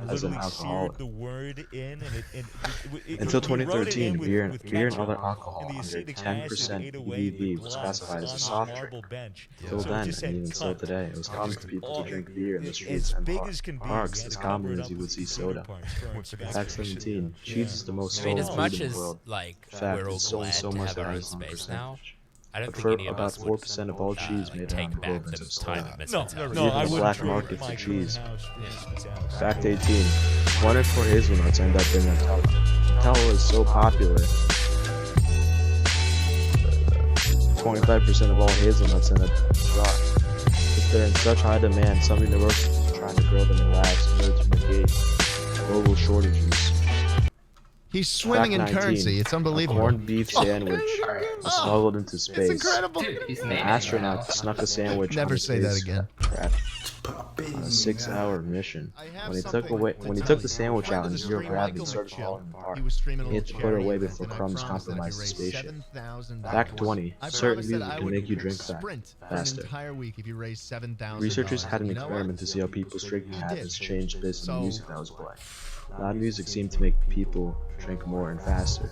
and as an literally alcoholic. seared the word in, and Until we wrote it 2013, in with beer and ketchup, other alcohol and the under acetic 10% acid ate away the ABV was glass classified as a on soft the drink. marble bench. Till So it then, just and said even still cunt. today, it was common for people All- to drink beer in the as streets and big as can be, parks and as cover commonly it as up you would with see computer soda. parts for What's inspection. Fact 17. Cheese is the most I mean, sold as food much in the as world. like Fact, we're all it's sold glad so to much have that our own has no space now, percentage. I don't But think for any of about us 4% of all would cheese like made take around the back globe the is time sold. of No, Misfits no, House. no, I Even the wouldn't black trade market my for cheese. current house for Yeah. Misfits House. Fact 18. 1 in 4 hazelnuts end up in Nutella. Nutella is so popular. 25% of all hazelnuts end up dry. If they're in such high demand, some universities are trying to grow them in labs in order to negate global shortages. He's swimming in 19, currency. It's a unbelievable. corned beef sandwich was smuggled into space. It's incredible. An astronaut snuck a sandwich Never on a say that space again. craft on a 6-hour mission. When he took the sandwich out and zero gravity started falling apart, he had to put it away before crumbs compromised the spaceship. Fact 20. Certain music can make you drink faster. Researchers had an experiment to see how people's drinking habits changed based on the music that was playing. Loud music seemed to make people drink more and faster.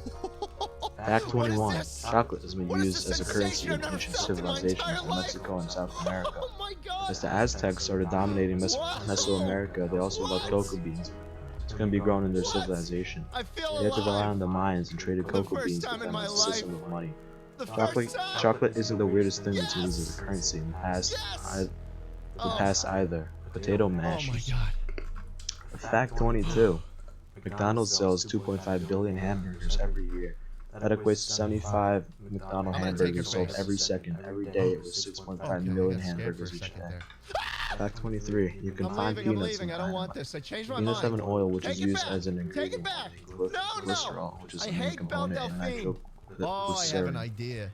Fact 21. Chocolate has been used as a currency in ancient civilizations in Mexico and South America. As the Aztecs started dominating Mesoamerica, they also loved cocoa beans. It's going to be grown in their civilization. They had to rely on the Mayans and traded cocoa beans with them as a system of money. Chocolate isn't the weirdest thing that's used as a currency in the past either. Potato mash. Fact 22. McDonald's sells 2.5 billion hamburgers every year. That equates to 75 McDonald's hamburgers sold every second. Every day it was 6.5 million hamburgers each day. Fact 23. You can find peanuts in dynamite. Peanuts have an oil which is used as an ingredient in glycerol, which is the main component in nitroglycerin.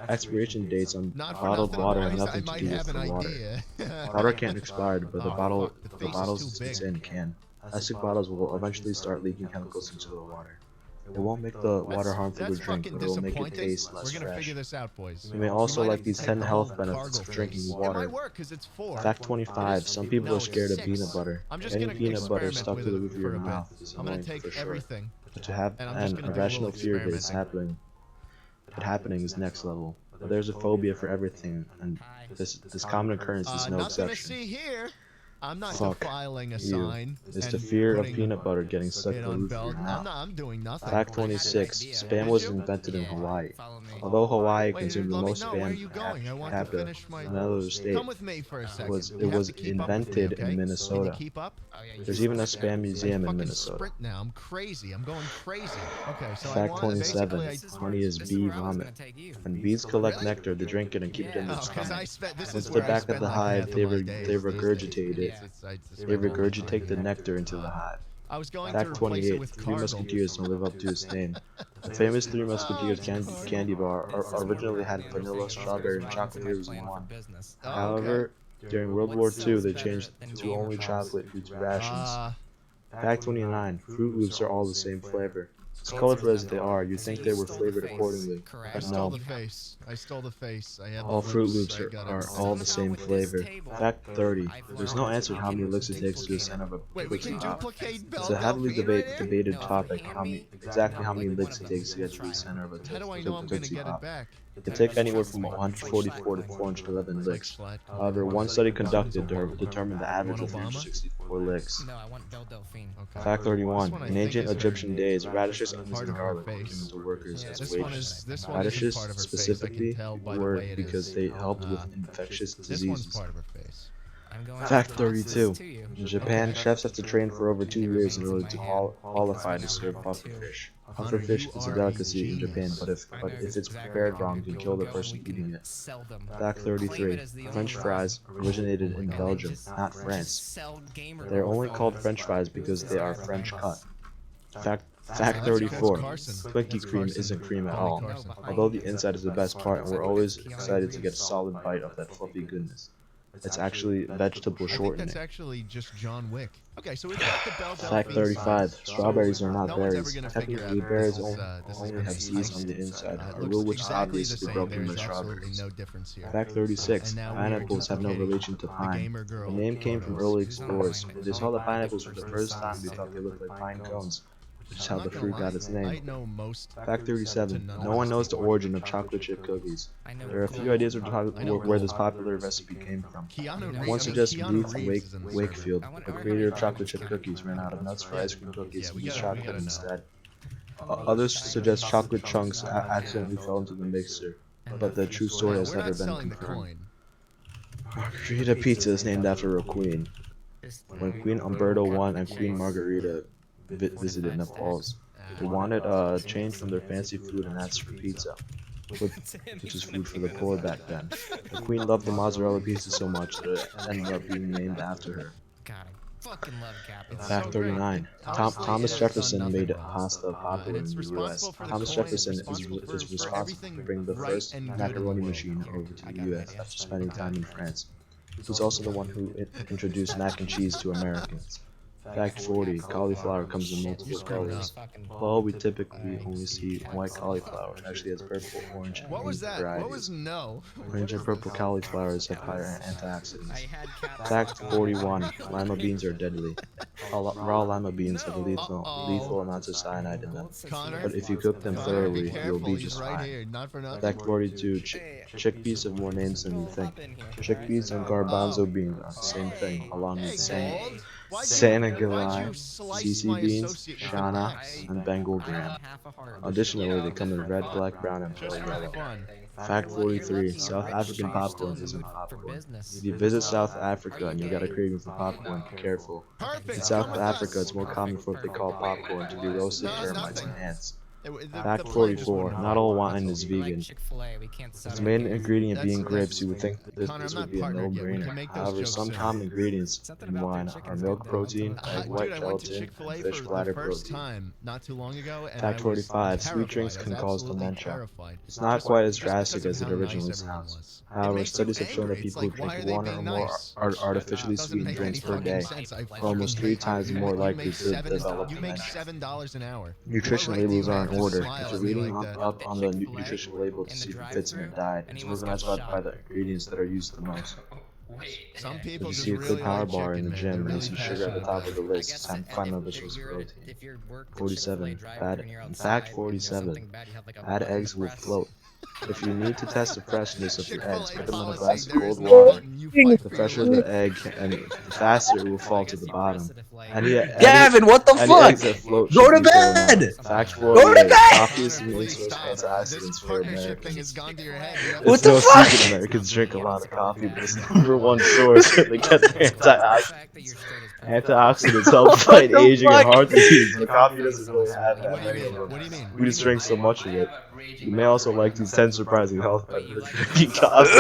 Expiration dates on bottled water have nothing to do with the water. Water can't expire, but the bottles it's in can. Plastic bottles will eventually start leaking chemicals into the water. It won't make the water harmful to drink, but it will make it taste less fresh. You may also like these 10 health benefits of drinking water. Fact 25. Some people are scared of peanut butter. Getting peanut butter stuck to the roof of your mouth is annoying for sure. But to have an irrational fear of it happening is next level. But there's a phobia for everything, and this common occurrence is no exception. I'm not Fuck defiling a you. sign. It's the fear of peanut butter getting stuck to the roof of your mouth. I'm doing nothing. Fact 26. Spam was invented in Hawaii. Although Hawaii consumed the most spam per capita in other states, it was invented in Minnesota. There's even a spam museum in Minnesota. Now I'm crazy. I'm going crazy. Okay, so Fact 27. Honey is bee vomit. When bees collect nectar, they drink it and keep it in their stomach. Once they're back at the hive, they regurgitate it. They regurgitate the nectar into the hive. Fact 28. Three Musketeers don't live up to its name. The famous Three Musketeers candy bar originally had vanilla, strawberry, and chocolate flavors in one. However, during World War II, they changed to only chocolate due to rations. Fact 29. Fruit Loops are all the same flavor. As colorful as they are, you'd think they were flavored accordingly, but no. I stole the face. All Fruit Loops are all the same flavor. Fact 30. There's no answer to how many licks it takes to ascend of a Tootsie Pop. It's a heavily debated topic, exactly how many licks it takes to get to the center of a Tootsie Pop. It can take anywhere from 144 to 411 licks. However, one study conducted determined the average of 364 licks. Fact 31. In ancient Egyptian days, radishes, onions, and garlic were given to workers as wages. Radishes specifically were because they helped with infectious diseases. Fact 32. In Japan, chefs have to train for over 2 years in order to qualify to serve pufferfish. Pufferfish is a delicacy in Japan, but if it's prepared wrong, it can kill the person eating it. Fact 33. French fries originated in Belgium, not France. They're only called French fries because they are French cut. Fact 34. Twinkie cream isn't cream at all. Although the inside is the best part, and we're always excited to get a solid bite of that fluffy goodness. It's actually vegetable shortening. That's actually just John Wick. Okay, so we've got the Belle Fact 35. Strawberries are not berries. Technically, berries only have seeds on the inside, a rule which is obviously broken by strawberries. Fact 36. Pineapples have no relation to pine. The name came from early explorers. When they saw the pineapples for the first time, they thought they looked like pine cones, which is how the fruit got its name. Fact 37. No one knows the origin of chocolate chip cookies. There are a few ideas of where this popular recipe came from. One suggests Ruth Wakefield, the creator of chocolate chip cookies, ran out of nuts for ice cream cookies and used chocolate instead. Others suggest chocolate chunks accidentally fell into the mixer, but the true story has never been confirmed. Margarita pizza is named after a queen. When Queen Umberto I and Queen Margarita visited Naples, they wanted a change from their fancy food and asked for pizza, which is food for the poor back then. The queen loved the mozzarella pizza so much that it ended up being named after her. fucking love capitalism. Fact 39. Thomas Jefferson made pasta popular in it's the U.S. responsible for the Thomas coin, Jefferson it's is responsible for responsible everything for bringing the right first and good in macaroni the world. machine over to the U.S. after spending time in France. He was also the one who introduced mac and cheese to Americans. Fact 40. Cauliflower comes in multiple colors. Well, we typically only see white cauliflower. It actually has purple, orange, and What was green that? What was varieties. no? Orange and purple cauliflowers have higher I antioxidants. had caps Fact lock on. 41. Lima beans are deadly. Raw lima beans have lethal amounts of cyanide in them. Connor? But if you cook them Connor, thoroughly, be you'll careful. be He's just right fine. here. Not for nothing. Fact 42. Chickpeas have more names than you think. Chickpeas and garbanzo beans are the same thing, along with Senegal, CC beans, Shana, and Bengal gram. Additionally, they come in red, black, brown, and pale yellow. Fun. Fact 43. South African popcorn isn't popcorn. If you visit South Africa and you got a craving for popcorn, be careful. Perfect. In South Come with Africa, us. it's more common for what they call popcorn to be roasted No, it's termites and nothing. ants. The Fact plane just 44. went Not wrong. all wine That's is all. vegan. Chick-fil-A, we can't sell With it the main here. ingredient being That's- grapes, you would think that Connor, this I'm would not be a partnered yet. We can no-brainer. make those However, jokes some soon. common ingredients Something in about wine their are chicken's milk good, though. protein, egg white Dude, I went to gelatin, Chick-fil-A and fish for bladder the first protein. time not too long ago, and Fact I 45. was Sweet drinks terrified. I can was cause absolutely dementia. terrified. It's not Just- quite as just because drastic of as it how nice originally everyone sounds. was. It However, makes you studies have shown that angry. It's people like, who why drink are they one or being more nice? artificially Doesn't sweetened make drinks any per fucking day sense. I are almost 3 times more you likely make to develop you make dementia. $7 an hour. Nutrition What right do labels you are have in to order. smile If at you're me reading like that? up on the Chick-fil-A nutrition label to in see the if it fits in your drive-thru, diet, and it's he must organized get by shot. the ingredients that are used the most. Some If people you just see a really clear power like bar in chicken, the man. gym They're and you really see sugar at passionate the top about of the it. list, it's time to find another source of protein. If you're work the 47. Chick-fil-A drive-thru and you're Fact outside, 47. something bad, you have like a Add button eggs will press. float. If you need to test the freshness of your eggs, put them in a policy, glass of there cold is no water. button. You fight The for fresher your the life. egg, and the faster it will fall to the bottom. Any Gavin, what the any fuck? eggs that float Go should to be thrown out. bed! Fact Go to 48. bed! Coffee is the main Please source of stop. antioxidants This for partnership thing Americans. has gone to your head. You have What It's the no fuck? secret Americans drink a lot of coffee, but it's the number one source where they get their antioxidants. Antioxidants help fight the aging fuck? and heart disease, but coffee doesn't really have that What do you many mean? of What do you them. mean? We just drink so much of it. You may also like these 10 surprising health benefits from drinking coffee.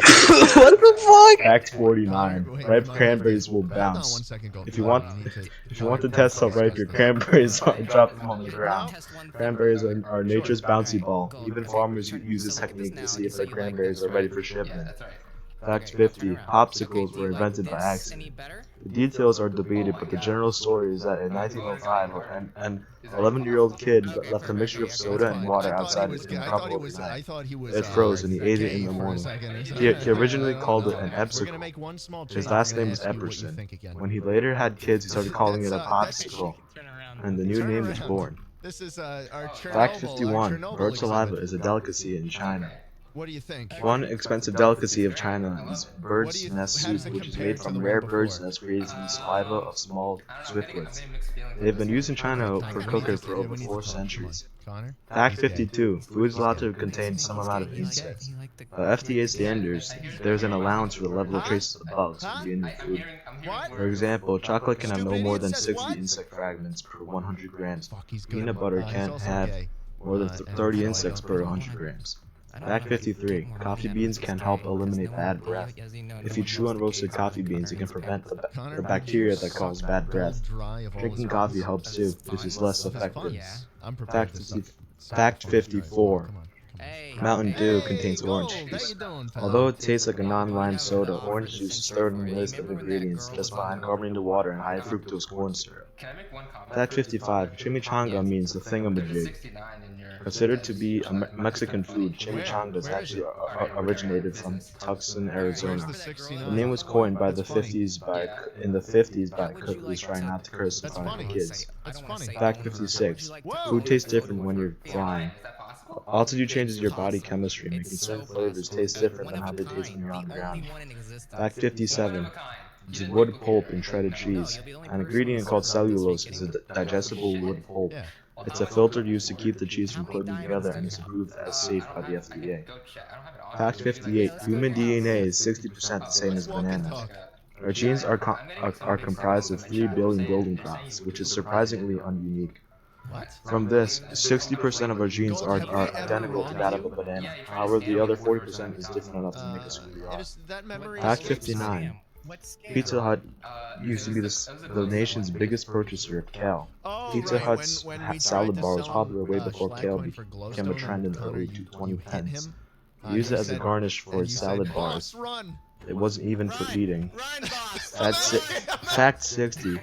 What the fuck? Fact 49. Wait, Ripe my cranberries will Hold on 1 bounce. second, Gold. If you want to test how ripe your cranberries are, drop them on the ground. Cranberries are nature's bouncy ball. Even farmers use this technique to see if their cranberries are ready for shipment. Fact 50. Popsicles were invented by accident. The details are debated, but the general story is that in 1905, an 11-year-old kid left a mixture of soda and water outside in the cup overnight. It froze and he ate it in the morning. He originally called it an Epsicle. His last name was Epperson. When he later had kids, he started calling it a popsicle, and the new name was born. This is our Fact Chernobyl, 51. our Bird Chernobyl saliva exhibit. is a delicacy in China. What do you think? One expensive delicacy of China is What bird's do you- nest how does soup, it which is compare made to from the rare one bird's before? nests created from the saliva of small swiftlets. They've been used in China for cooking for over 4 centuries. Connor? Fact 52. Food is allowed to contain some amount of insects. By FDA standards, there's an allowance for the level of traces of bugs to be in your food. What? For example, chocolate can have no more than 60 insect fragments per 100 grams. Fuck, he's good. Peanut butter He's can't also have gay. more than And 30 so I insects don't per really 100 grams. Fact 53. Coffee beans can help eliminate bad breath. If you chew on roasted coffee beans, it can prevent the bacteria that cause bad breath. Drinking coffee helps too, this is less effective. Fact 54. Mountain Dew contains orange juice. Although it tastes like a non-lime soda, orange juice is third in the list of ingredients, just behind carbonated water and high fructose corn syrup. Fact 55. Chimichanga means the thingamajig. Considered to be a Mexican food, chimichangas actually originated from Tucson, Arizona. The name was coined by the 50s by a cook who was trying not to curse in front of the kids. That's funny. Fact 56. Food tastes different when you're flying. Altitude changes your body chemistry, making certain flavors taste different than how they taste when you're on the ground. Fact 57. Is wood pulp in shredded cheese. An ingredient called cellulose is a digestible wood pulp. It's a filter used to keep the cheese from clipping together and is approved as safe by the FDA. Fact 58. Human DNA is 60% the same as bananas. Our genes are comprised of 3 billion building blocks, which is surprisingly ununique. From this, 60% of our genes are identical to that of a banana. However, the other 40% is different enough to make us who we are. Fact 59. Pizza Hut used to be the nation's biggest purchaser of kale. Oh, Pizza right, Hut's when we salad tried to bar was sell popular way him, before kale Schlagcoin for became a Glowstone trend in the and early Connor, you 2010s. him, He used you it as a said- garnish for and his you salad said, bars. "Boss, run." It wasn't even for eating. Run, boss. Fact 60.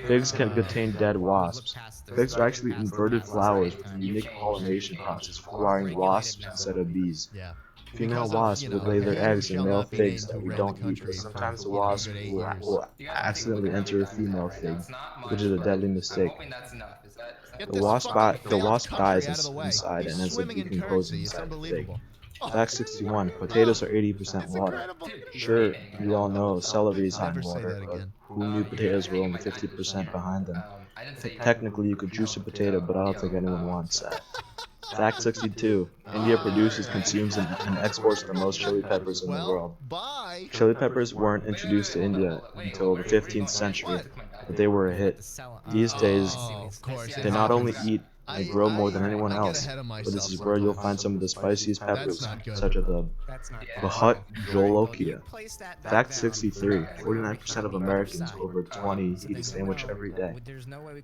Figs can contain dead wasps. Figs are actually inverted flowers with a unique pollination process requiring wasps instead of bees. Yeah. Female Because of, wasps you would know, lay a their man who eggs in shall male not be figs named that who we ran don't the eat, country but for, sometimes the you know, a wasp good 8 will years. accidentally enter a female fig, which is a deadly mistake. Get The this wasp, fucking the failed wasp country dies out of the way. inside He's and ends up swimming in decomposing currency. It's inside the fig. unbelievable. Fact 61. Potatoes are 80% It's water. incredible. Sure, you all know celery is high in Never say water, that but again. who knew potatoes were only 50% behind them? Technically, you could juice a potato, but I don't think anyone wants that. Fact 62. India produces, consumes, and exports the most chili peppers in the world. Bye. Chili peppers weren't introduced to India until the 15th century, but they were a hit. These days, Oh, of course. they not only eat and grow more than anyone else, I get ahead of but myself this is where you'll find some of the spiciest That's peppers, not good. such as the Bharat Jolokia. Fact 63. 49% of Americans over 20 eat a sandwich every day.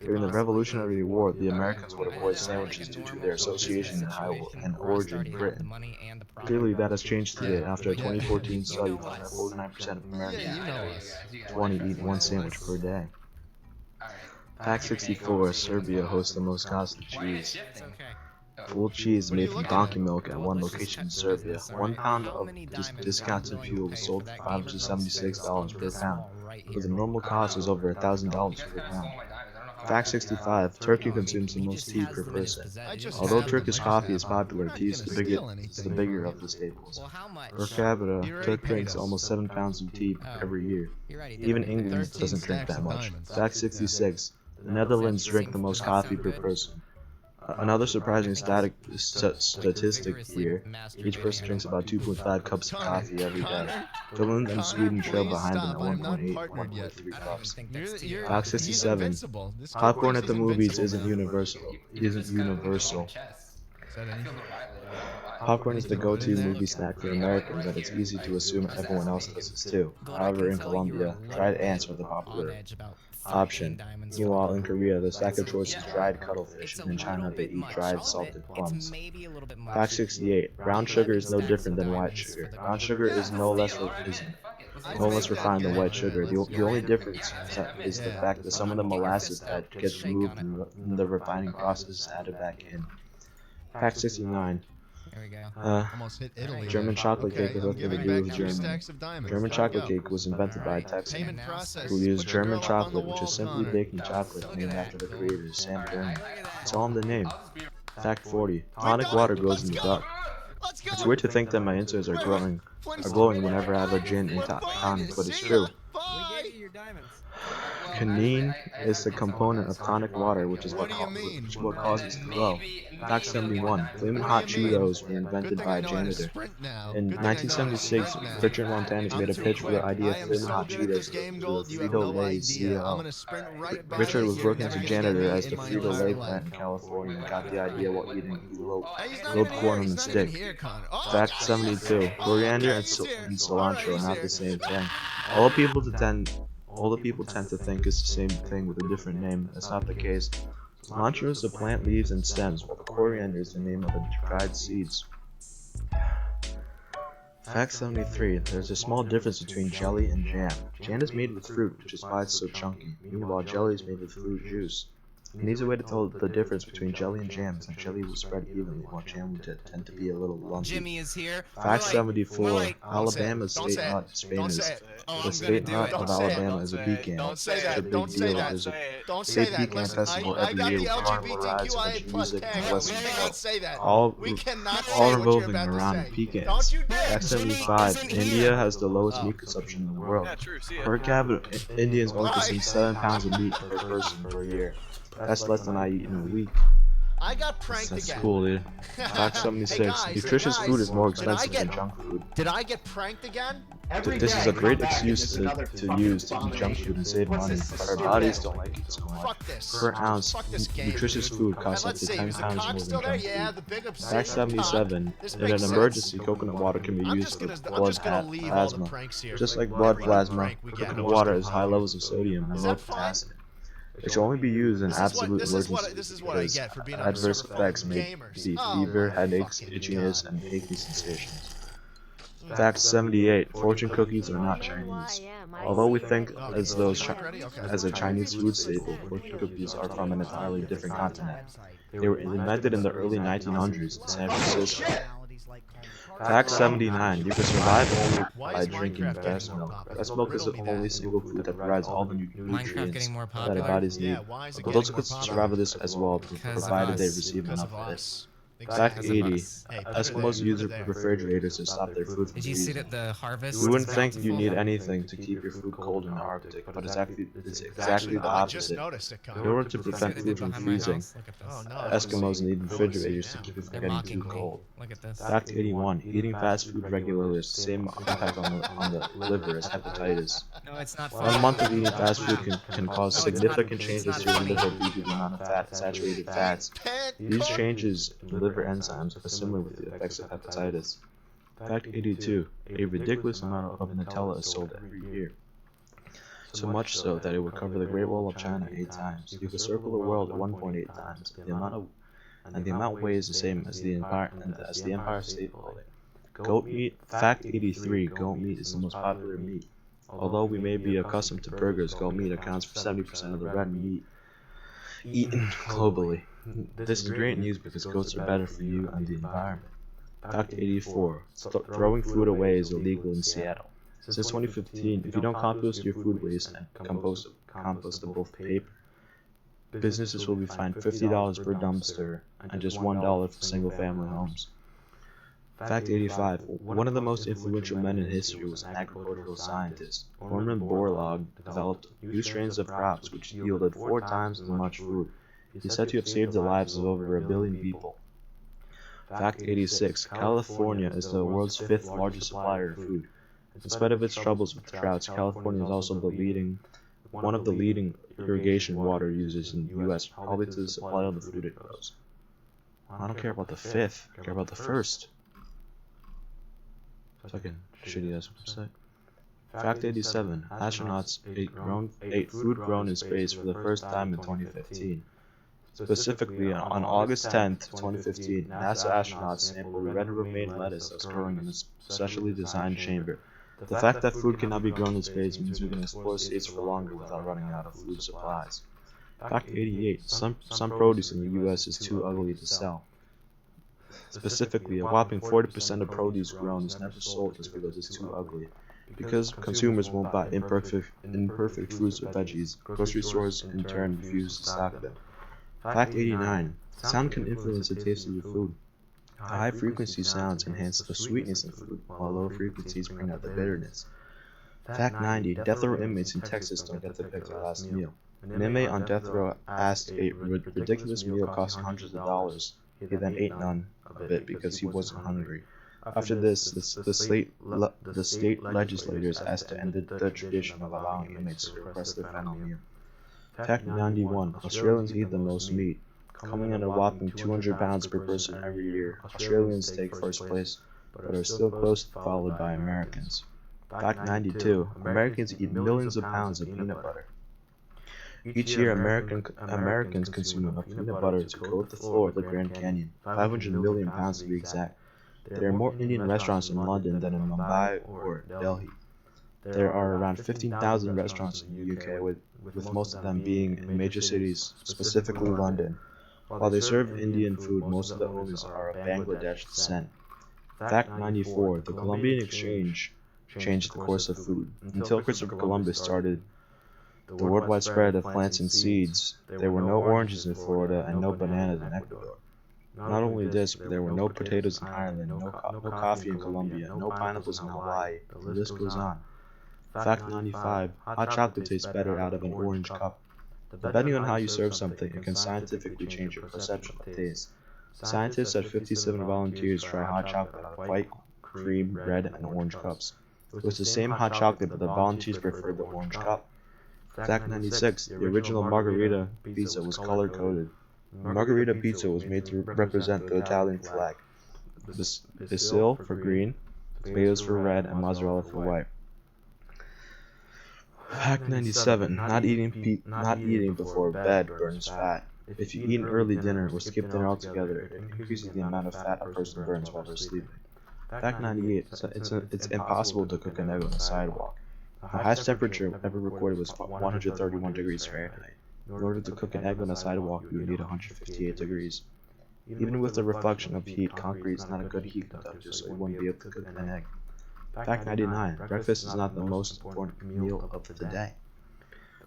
During the Revolutionary War, the Americans would avoid sandwiches due to their association and origin in Britain. Clearly, that has changed today after a 2014 study found that 49% of Yeah, Americans you know us. 20 eat one sandwich per day. Fact 64. Serbia hosts the most costly cheese. Full cheese made from donkey milk at one location in Serbia. 1 pound of discounted fuel was sold for $576 per pound, but the normal cost was over $1,000 per pound. Fact 65. Turkey consumes the most tea per person. Although Turkish coffee is popular, tea is the bigger of the staples. Per capita, Turk drinks almost 7 pounds of tea every year. Even England doesn't drink that much. Fact 66. The Netherlands drink the most coffee per person. Another surprising statistic here, each person drinks about 2.5 cups of coffee every day. Finland and Sweden trail behind them at 1.8, 1.3 cups. Fact 67. Popcorn at the movies isn't universal. Popcorn is the go-to movie snack for Americans, and it's easy to assume everyone else does this too. However, in Colombia, dried ants are the popular option. Meanwhile, in Korea, the second choice is dried cuttlefish, and in China, they eat dried salted plums. Fact 68. Brown sugar is no different than white sugar. Brown sugar is no less refined than white sugar. The only difference is the fact that some of the molasses that gets removed in the refining process is added back in. Fact 69. Almost hit Italy. German chocolate cake has I'm nothing to giving do back with 2 Germany. stacks of diamonds. German There we chocolate go. cake was invented by a Texan Payment process. who used Put your German girl up on chocolate, the which wall, is simply Connor. baking chocolate named after the creator, Sam Gurney. It's all in the name. Fact 40. Tonic water grows in the duck. Let's go. It's weird to think that my insides are glowing whenever I have a gin and tonic, but it's true. Bye. Quinine is the component of tonic water, which is what causes it to glow. Fact 71. Flamin' Hot Cheetos were invented by a janitor. In 1976, Richard Montanus made a pitch for the idea of Flamin' Hot Cheetos to the Frito-Lay CEO. Richard was working as a janitor as the Frito-Lay plant in California and got the idea while eating grilled corn on the stick. Fact 72. Coriander and cilantro are not the same thing. All the people tend to think it's the same thing with a different name. That's not the case. Cilantro is the plant leaves and stems, while coriander is the name of the dried seeds. Fact 73. There's a small difference between jelly and jam. Jam is made with fruit, which is why it's so chunky. Meanwhile, jelly is made with fruit juice. An easy way to tell the difference between jelly and jam is that jelly will spread evenly, while jam will tend to be a little lumpy. Jimmy is here. Fact 74. Alabama's state nut is famous. The state nut of Alabama is a pecan. Don't say It's a that. big Don't say deal. that. There's a Don't say state that. pecan Listen, festival I every got year the with carnival rides and LGBTQIA plus music tag. and We Western can't say that. all We cannot say all what you're revolving about to around say. pecans. Don't you dare. Fact 75. India has the lowest meat consumption in the world. Per capita, Indians only consume 7 pounds of meat per person per year. That's less than I eat in a week. I got pranked That's again. cool, dude. Fact 76. Hey guys, Nutritious guys, food is more did I expensive than get- junk food. Did I get pranked again? This is a great excuse to use to eat junk food and save money, but our bodies don't like it so much. Fuck this. Per ounce, Fuck this game. nutritious food And costs up let's to see, 10 is the pounds cock more still than there? junk Yeah, food. the big Fact obsidian 77. cock. This In an makes emergency, sense. coconut water can be I'm used just for gonna blood leave all the plasma. pranks here. Just like Every blood little plasma, prank we get. coconut water has high levels of sodium and Is low that fine? potassium. It should only be used in absolute This emergencies is what I because get for being on adverse server effects phone. may Gamers. be Oh fever, my headaches, fucking itchiness, God. and achy sensations. Fact 78. Fortune cookies are not Chinese. Although we think as those as a Chinese food staple, fortune cookies are from an entirely different continent. They were invented in the early 1900s in San Francisco. Fact 79. You can survive only by drinking breast milk. Breast milk is the only single food that provides all the Minecraft nutrients getting more that our popular. bodies need. Yeah, why is it Adults getting could more subscribe to popular? this as well, Because of provided they us. receive Because enough of of it. us. Fact Because of 80. us. Hey, put it Eskimos there, use put it their there. refrigerators to stop their food from Did you see freezing. that the harvest? You wouldn't is think you need bountiful? anything to keep your food cold in the Arctic, but it's exactly Actually, the I just opposite. noticed it, Connor. In order to See what prevent they food did from behind my freezing, house? Look at this. Oh, no. Eskimos need refrigerators to keep it from They're getting mocking too me. cold. Look at this. Fact 81. Eating fast food regularly has the same impact on the liver as hepatitis. No, it's not 1 funny. month of eating fast food can cause No, it's significant not- changes it's to not your funny. liver due to the amount of fat, saturated fats. These changes in liver enzymes are similar with the effects of hepatitis. Fact 82. A ridiculous amount of Nutella is sold every year. So much so that it would cover the Great Wall of China 8 times. You could circle the world 1.8 times. The amount weighs the same as the Empire State Building. Goat meat. Fact 83. Goat meat is the most popular meat. Although we may be accustomed to burgers, goat meat accounts for 70% of the red meat eaten globally. This is great news because goats are better for you and the environment. Fact 84. Throwing food away is illegal in Seattle. Since 2015, if you don't compost your food waste and compostable paper, businesses will be fined $50 per dumpster and just $1 for single-family homes. Fact 85. One of the most influential men in history was an agricultural scientist. Norman Borlaug developed new strains of crops which yielded 4 times as much food. He's said to have saved the lives of over 1 billion people. Fact 86. California is the world's 5th largest supplier of food. In spite of its troubles with droughts, California is also one of the leading irrigation water users in the U.S., probably to the supply of the food it grows. I don't care about the 5th, I care about the 1st. Fucking shitty ass website. Fact 87. Astronauts ate food grown in space for the first time in 2015. Specifically, on August 10th, 2015, NASA astronauts sampled red romaine lettuce that was growing in a specially designed chamber. The fact that food cannot be grown in space means we can explore space for longer without running out of food supplies. Fact 88. Some produce in the US is too ugly to sell. Specifically, a whopping 40% of produce grown is never sold just because it's too ugly. Because consumers won't buy imperfect fruits or veggies, grocery stores in turn refuse to stock them. Fact 89. Sound can influence the taste of your food. High-frequency sounds enhance the sweetness of food, while low frequencies bring out the bitterness. Fact 90. Death row inmates in Texas don't get to pick their last meal. An inmate on death row asked a ridiculous meal costing hundreds of dollars. He then ate none of it because he wasn't hungry. After this, the state legislators asked to end the tradition of allowing inmates to request their final meal. Fact 91. Australians eat the most meat. Coming in a whopping 200 pounds per person every year, Australians take first place, but are still close followed by Americans. Fact 92. Americans eat millions of pounds of peanut butter. Each year, Americans consume enough peanut butter to coat the floor of the Grand Canyon, 500 million pounds to be exact. There are more Indian restaurants in London than in Mumbai or Delhi. There are around 15,000 restaurants in the UK, with most of them being in major cities, specifically London. While they serve Indian food, most of the owners are of Bangladesh descent. Fact 94. The Columbian Exchange changed the course of food. Until Christopher Columbus started the worldwide spread of plants and seeds, there were no oranges in Florida and no bananas in Ecuador. Not only this, but there were no potatoes in Ireland, no coffee in Colombia, no pineapples in Hawaii. The list goes on. Fact 95. Hot chocolate tastes better out of an orange cup. Depending on how you serve something, it can scientifically change your perception of taste. Scientists had 57 volunteers try hot chocolate out of white, cream, red, and orange cups. It was the same hot chocolate, but the volunteers preferred the orange cup. Fact 96. The original margarita pizza was color-coded. Margarita pizza was made to represent the Italian flag. Basil for green, tomatoes for red, and mozzarella for white. Fact 97. Not eating before bed burns fat. If you eat an early dinner or skip dinner altogether, it increases the amount of fat a person burns while they're sleeping. Fact 98. It's impossible to cook an egg on the sidewalk. The highest temperature ever recorded was 131 degrees Fahrenheit. In order to cook an egg on a sidewalk, you would need 158 degrees. Even with the reflection of heat, concrete is not a good heat conductor, so you wouldn't be able to cook an egg. Fact 99. Breakfast is not the most important meal of the day.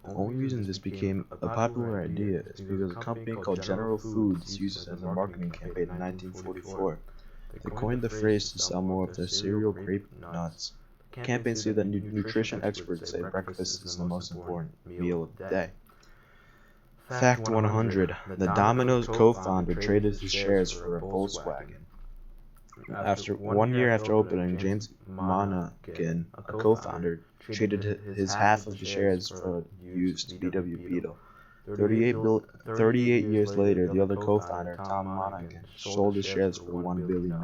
The only reason this became a popular idea is because a company called General Foods used it as a marketing campaign in 1944. They coined the phrase to sell more of their cereal grape nuts. The campaign said that nutrition experts say breakfast is the most important meal of the day. Fact 100. The Domino's co-founder traded his shares for a Volkswagen. After 1 year after opening, James Monaghan, a co-founder, traded his half of the shares for a used VW Beetle. 38 years later, the other co-founder, Tom Monaghan, sold his shares for $1 billion.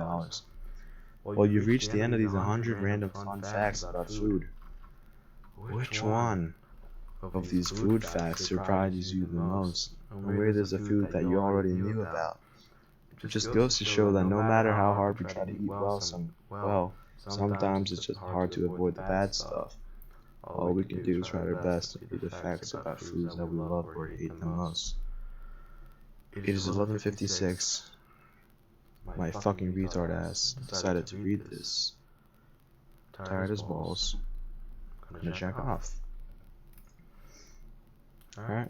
Well, you've reached the end of these 100 random fun facts about food. Which one of these food facts surprises you the most? Or where there's a food that you already knew about? It just goes to show that no matter how hard we try to eat well, sometimes it's just hard to avoid the bad stuff. All we can do is try our best to read the facts about foods that we love or hate the most. It is 11:56. My fucking retard ass decided to read this. Tired as balls. Gonna check off. Alright.